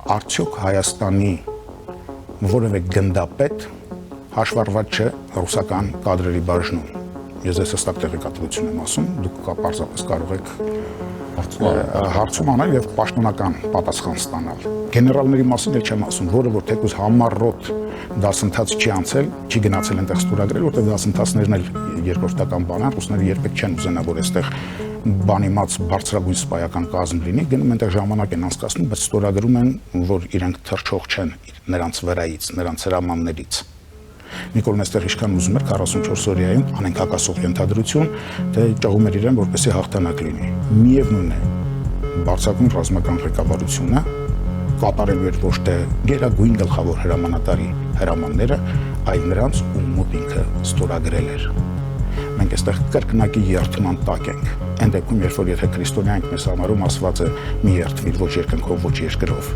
արդյոք Հայաստանի որևէ գնդապետ հաշվառված չէ ռուսական կադրերի բաժնում։ Ես ես հստակ տեղեկատվություն եմ ասում, դուք պարզապես կարող եք հարցում անել եւ պաշտոնական պատասխան ստանալ։ Գեներալների մասին էլ չեմ ասում, որը որ թեկուզ համառոտ դասընթաց չի անցել, չի գնացել այնտեղ ստորագրել, որտեղ դասընթացներն էլ երկրորդական բան են, ռուսները երբեք չեն ուզենա, որ այստեղ բանիմաց բարձրագույն սպայական կազմ լինի, գնում այնտեղ ժամանակ են անցկացնում, բայց ստորագրում են, որ իրենք թռչող չեն նրանց վրայից, նրանց հրամաններից։ Նիկոլն այստեղ ինչքան ուզում էր 44 օրյայում անենք հակասող ենթադրություն, թե ճողում էր իրեն, որպեսզի հաղթանակ լինի։ Միևնույն է, բարձրագույն ռազմական ղեկավարությունը կատարելու էր ոչ թե գերագույն գլխավոր հրամանատարի հրամանները, այլ նրանց, ում մոտ ինքը ստորագրել էր։ Մենք այստեղ կրկնակի երթման տակ ենք։ Այն դեպքում, երբ որ եթե քրիստոնյա ենք մեզ համարում ասված է մի երթվիր ոչ երկնքով, ոչ երկրով։